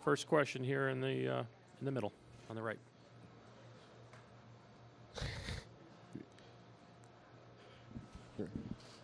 First question here in the middle, on the right.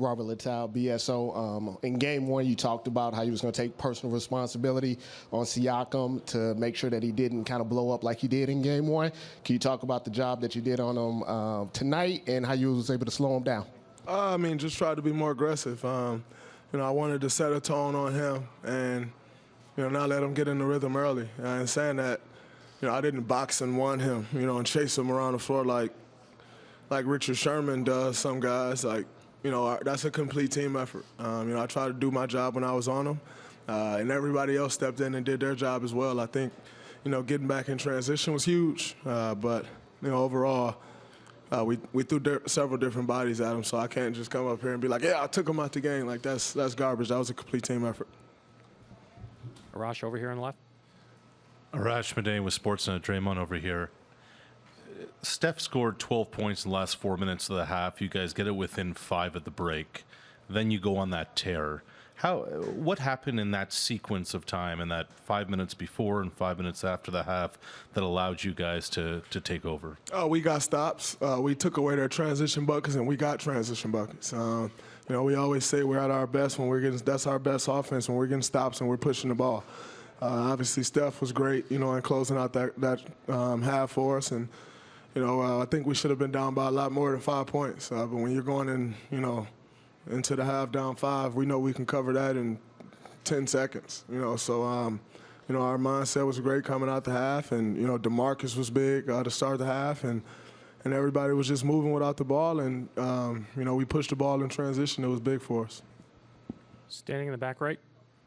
Robert Littell, BSO. In game one, you talked about how you was going to take personal responsibility on Siakam to make sure that he didn't kind of blow up like he did in game one. Can you talk about the job that you did on him tonight and how you was able to slow him down? I mean, just try to be more aggressive. I wanted to set a tone on him and, not let him get in the rhythm early. And saying that, I didn't box and want him, and chase him around the floor like Richard Sherman does some guys. That's a complete team effort. I tried to do my job when I was on them, and everybody else stepped in and did their job as well. I think, getting back in transition was huge, but, overall, we threw several different bodies at him, so I can't just come up here and be like, yeah, I took him out the game. Like, that's garbage. That was a complete team effort. Arash over here on the left. Arash Madane with Sportsnet. Draymond over here. Steph scored 12 points in the last 4 minutes of the half. You guys get it within 5 at the break. Then you go on that tear. What happened in that sequence of time, in that 5 minutes before and 5 minutes after the half, that allowed you guys to take over? We got stops. We took away their transition buckets, and we got transition buckets. We always say we're at our best when we're getting. That's our best offense when we're getting stops and we're pushing the ball. Obviously, Steph was great, in closing out that half for us, and I think we should have been down by a lot more than 5 points. But when you're going in, into the half down 5, we know we can cover that in 10 seconds. So our mindset was great coming out the half, and DeMarcus was big to start the half, and everybody was just moving without the ball, and we pushed the ball in transition. It was big for us. Standing in the back right.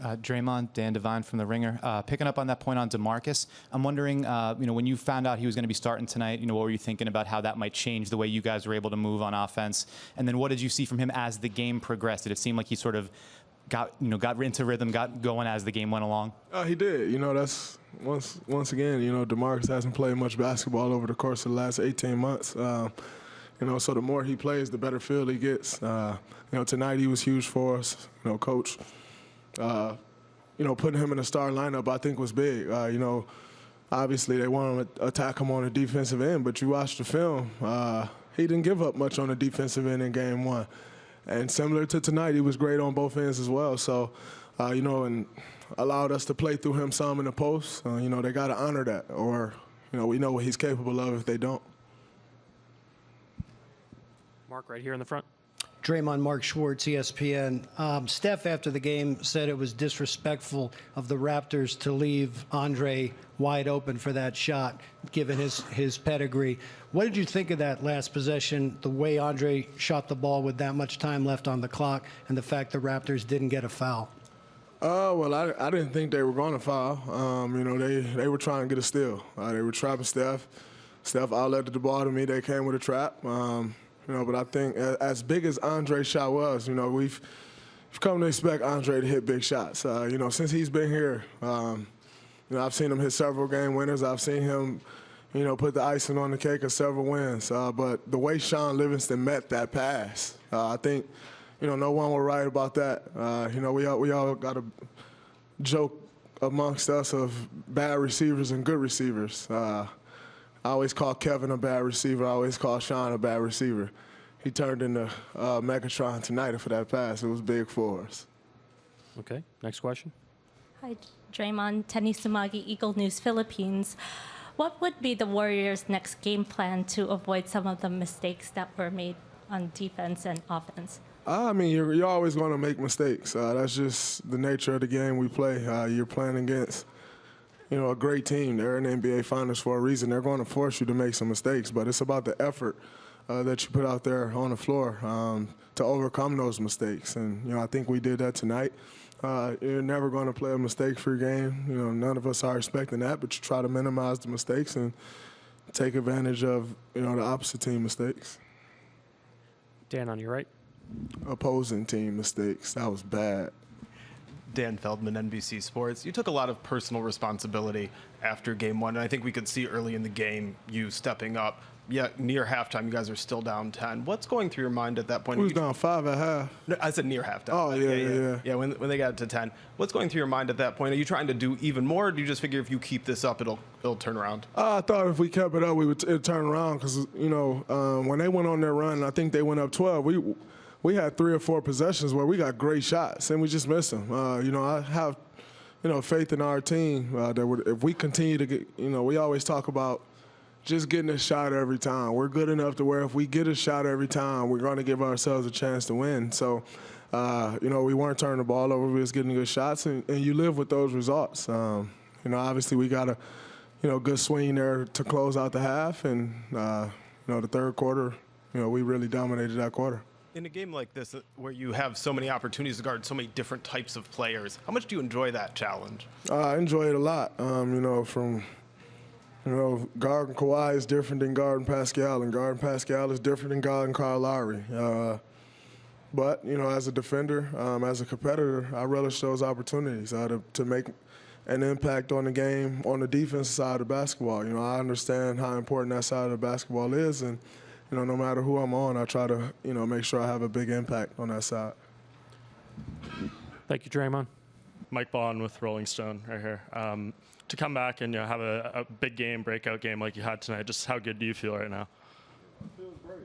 Draymond, Dan Devine from The Ringer. Picking up on that point on DeMarcus, I'm wondering, when you found out he was going to be starting tonight, what were you thinking about how that might change the way you guys were able to move on offense? And then what did you see from him as the game progressed? Did it seem like he sort of got into rhythm, got going as the game went along? He did. That's once again, DeMarcus hasn't played much basketball over the course of the last 18 months. So the more he plays, the better feel he gets. Tonight he was huge for us. Coach. Putting him in the starting lineup, I think, was big. Obviously they want to attack him on the defensive end, but you watch the film, he didn't give up much on the defensive end in game one. And similar to tonight, he was great on both ends as well. So, and allowed us to play through him some in the post. They got to honor that, or, we know what he's capable of if they don't. Mark, right here in the front. Draymond, Mark Schwartz, ESPN. Steph, after the game, said it was disrespectful of the Raptors to leave Andre wide open for that shot, given his pedigree. What did you think of that last possession, the way Andre shot the ball with that much time left on the clock, and the fact the Raptors didn't get a foul? Well, I didn't think they were going to foul. They were trying to get a steal. They were trapping Steph. Steph outletted the ball to me. They came with a trap. But I think as big as Andre's shot was, we've come to expect Andre to hit big shots. Since he's been here, I've seen him hit several game winners. I've seen him, put the icing on the cake of several wins. But the way Sean Livingston met that pass, I think, no one will write about that. We all got a joke amongst us of bad receivers and good receivers. I always call Kevin a bad receiver. I always call Sean a bad receiver. He turned into Megatron tonight for that pass. It was big for us. Okay, next question. Hi, Draymond. Tenny Sumagi, Eagle News, Philippines. What would be the Warriors' next game plan to avoid some of the mistakes that were made on defense and offense? You're always going to make mistakes. That's just the nature of the game we play. You're playing against a great team. They're in the NBA Finals for a reason. They're going to force you to make some mistakes, but it's about the effort that you put out there on the floor to overcome those mistakes. And, I think we did that tonight. You're never going to play a mistake-free game. None of us are expecting that, but you try to minimize the mistakes and take advantage of, the opposite team mistakes. Dan, on your right. Opposing team mistakes. That was bad. Dan Feldman, NBC Sports. You took a lot of personal responsibility after game one, and I think we could see early in the game you stepping up. Yet near halftime, you guys are still down 10. What's going through your mind at that point? We was down 5 at half. No, I said near halftime. Oh, yeah. Yeah, when they got to 10. What's going through your mind at that point? Are you trying to do even more, or do you just figure if you keep this up, it'll turn around? I thought if we kept it up, it'd turn around because, when they went on their run, I think they went up 12. We had 3 or 4 possessions where we got great shots, and we just missed them. I have, faith in our team that if we continue to get, we always talk about just getting a shot every time. We're good enough to where if we get a shot every time, we're going to give ourselves a chance to win. So, we weren't turning the ball over. We was getting good shots, and you live with those results. Obviously we got a, good swing there to close out the half, and, the third quarter, we really dominated that quarter. In a game like this, where you have so many opportunities to guard so many different types of players, how much do you enjoy that challenge? I enjoy it a lot. Guarding Kawhi is different than guarding Pascal, and guarding Pascal is different than guarding Kyle Lowry. But, as a defender, as a competitor, I relish those opportunities to make an impact on the game on the defensive side of basketball. I understand how important that side of basketball is, and, no matter who I'm on, I try to, make sure I have a big impact on that side. Thank you, Draymond. Mike Bond with Rolling Stone right here. To come back and have a big game, breakout game like you had tonight, just how good do you feel right now? It feels great.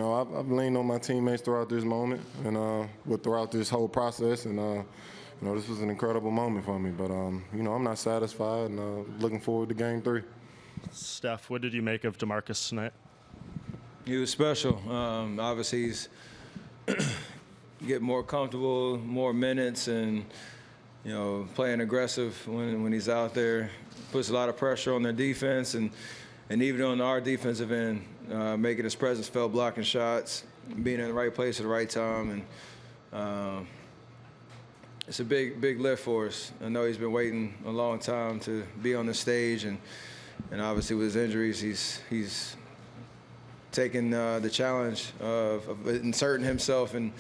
I've leaned on my teammates throughout this moment and throughout this whole process, and this was an incredible moment for me. But I'm not satisfied, and looking forward to Game 3. Steph, what did you make of DeMarcus tonight? He was special. Obviously, he's getting more comfortable, more minutes, and playing aggressive when he's out there. Puts a lot of pressure on their defense, and even on our defensive end, making his presence felt, blocking shots, being in the right place at the right time, and it's a big lift for us. I know he's been waiting a long time to be on the stage, and obviously with his injuries, he's taking the challenge of inserting himself and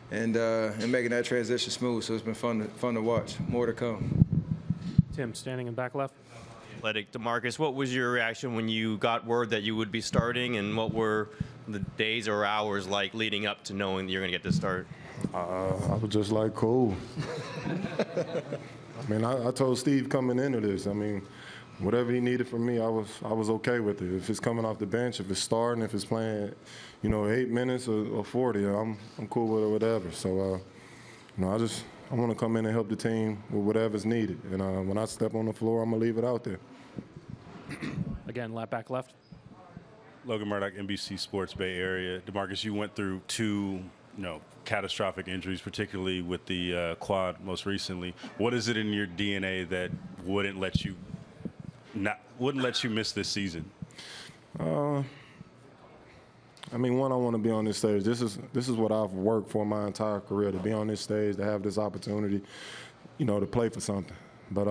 making that transition smooth. So it's been fun to watch. More to come. Tim, standing in back left. Athletic. DeMarcus, what was your reaction when you got word that you would be starting, and what were the days or hours like leading up to knowing that you're going to get to start? I was just like, cool. I told Steve coming into this, whatever he needed from me, I was okay with it. If it's coming off the bench, if it's starting, if it's playing, 8 minutes or 40, I'm cool with it, whatever. So, I want to come in and help the team with whatever's needed. And when I step on the floor, I'm going to leave it out there. Again, back left. Logan Murdoch, NBC Sports Bay Area. DeMarcus, you went through 2, catastrophic injuries, particularly with the quad most recently. What is it in your DNA that wouldn't let you miss this season? One, I want to be on this stage. This is what I've worked for my entire career, to be on this stage, to have this opportunity, to play for something. But,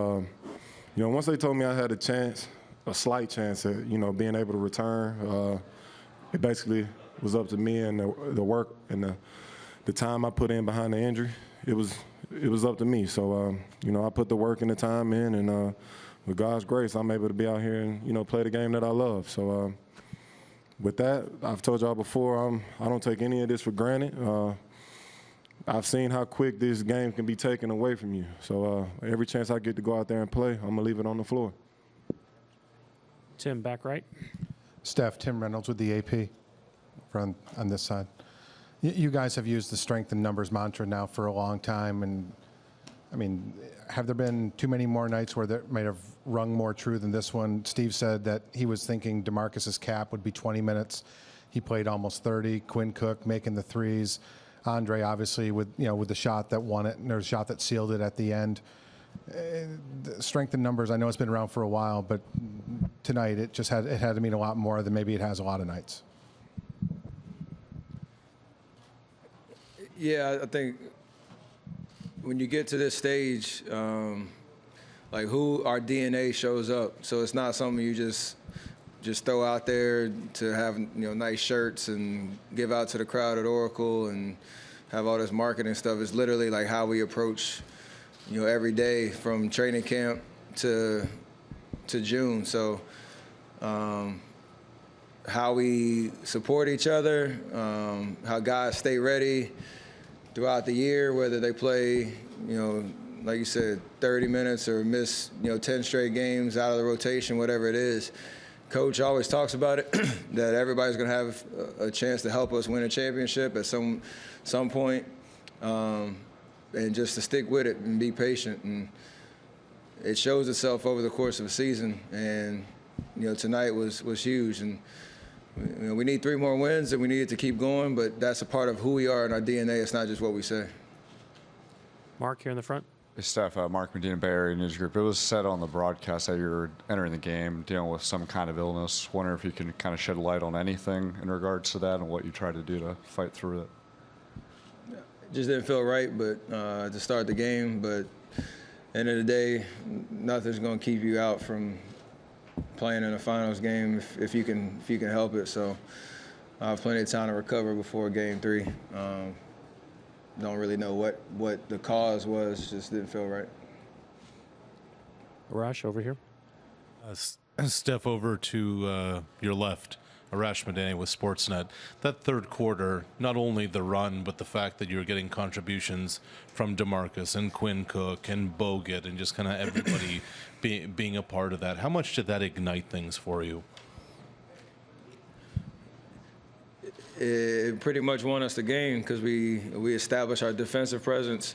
once they told me I had a slight chance at, being able to return, it basically was up to me and the work and the time I put in behind the injury. It was up to me. So, I put the work and the time in, and with God's grace, I'm able to be out here and, play the game that I love. So, with that, I've told y'all before, I don't take any of this for granted. I've seen how quick this game can be taken away from you. So every chance I get to go out there and play, I'm going to leave it on the floor. Tim, back right. Steph, Tim Reynolds with the AP on this side. You guys have used the strength in numbers mantra now for a long time, and have there been too many more nights where that might have rung more true than this one? Steve said that he was thinking DeMarcus's cap would be 20 minutes. He played almost 30. Quinn Cook making the threes. Andre, obviously, with the shot that won it, and there's a shot that sealed it at the end. The strength in numbers, I know it's been around for a while, but tonight it had to mean a lot more than maybe it has a lot of nights. Yeah, I think when you get to this stage, who our DNA shows up. So it's not something you just throw out there to have nice shirts and give out to the crowd at Oracle and have all this marketing stuff. It's literally like how we approach, every day from training camp to June. So how we support each other, how guys stay ready throughout the year, whether they play, like you said, 30 minutes or miss, 10 straight games out of the rotation, whatever it is. Coach always talks about it, that everybody's going to have a chance to help us win a championship at some point, and just to stick with it and be patient. And it shows itself over the course of a season. And tonight was huge. And we need 3 more wins, and we need it to keep going. But that's a part of who we are in our DNA. It's not just what we say. Mark here in the front. Hey, Steph, Mark Medina, Bay Area News Group. It was said on the broadcast that you were entering the game dealing with some kind of illness. Wonder if you can kind of shed light on anything in regards to that and what you tried to do to fight through it. It just didn't feel right, but to start the game. But end of the day, nothing's going to keep you out from playing in a finals game if you can help it. So I have plenty of time to recover before Game 3. Don't really know what the cause was. Just didn't feel right. Arash over here. Steph, over to your left. Arash Madani with Sportsnet. That third quarter, not only the run, but the fact that you were getting contributions from DeMarcus and Quinn Cook and Bogut and just kind of everybody being a part of that. How much did that ignite things for you? It pretty much won us the game because we established our defensive presence.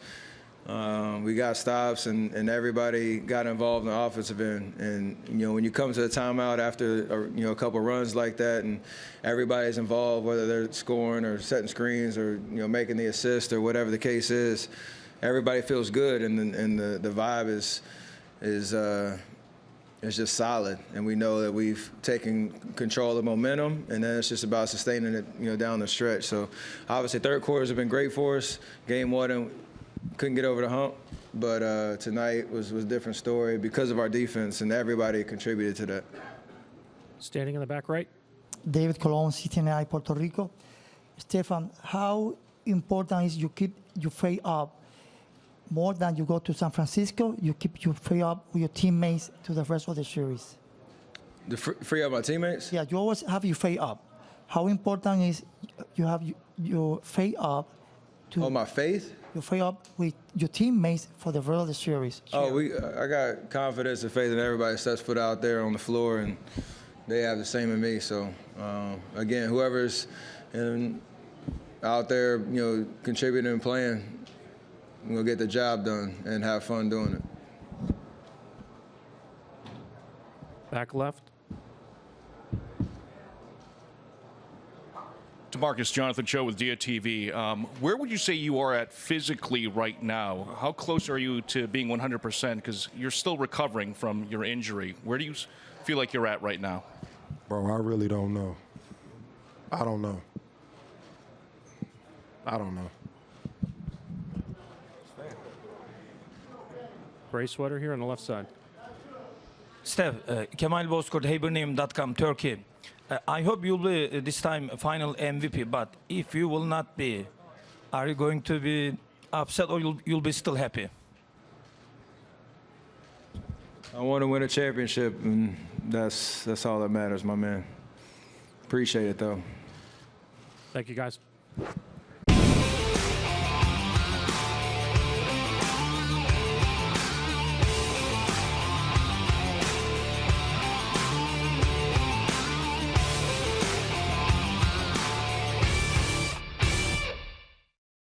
We got stops, and everybody got involved in the offensive end. And when you come to the timeout after a couple runs like that, and everybody's involved, whether they're scoring or setting screens or making the assist or whatever the case is, everybody feels good, and the vibe is just solid. And we know that we've taken control of the momentum, and then it's just about sustaining it down the stretch. So obviously third quarters have been great for us. Game 1 couldn't get over the hump, but tonight was a different story because of our defense, and everybody contributed to that. Standing in the back right. David Colon, CTNI, Puerto Rico. Stefan, how important is you keep your faith up more than you go to San Francisco? You keep your faith up with your teammates to the rest of the series. The free up my teammates? Yeah, you always have your faith up. How important is you have your faith up to my faith? Your faith up with your teammates for the rest of the series. I got confidence and faith in everybody sets foot out there on the floor, and they have the same in me. So again, whoever's out there, contributing and playing, we'll get the job done and have fun doing it. Back left. DeMarcus, Jonathan Cho with DIA-TV. Where would you say you are at physically right now? How close are you to being 100%? Because you're still recovering from your injury. Where do you feel like you're at right now? Bro, I really don't know. I don't know. Gray sweater here on the left side. Steph, Kemal Bozkurt, HaberName.com, Turkey. I hope you'll be this time final MVP, but if you will not be, are you going to be upset or you'll be still happy? I want to win a championship, and that's all that matters, my man. Appreciate it, though. Thank you, guys.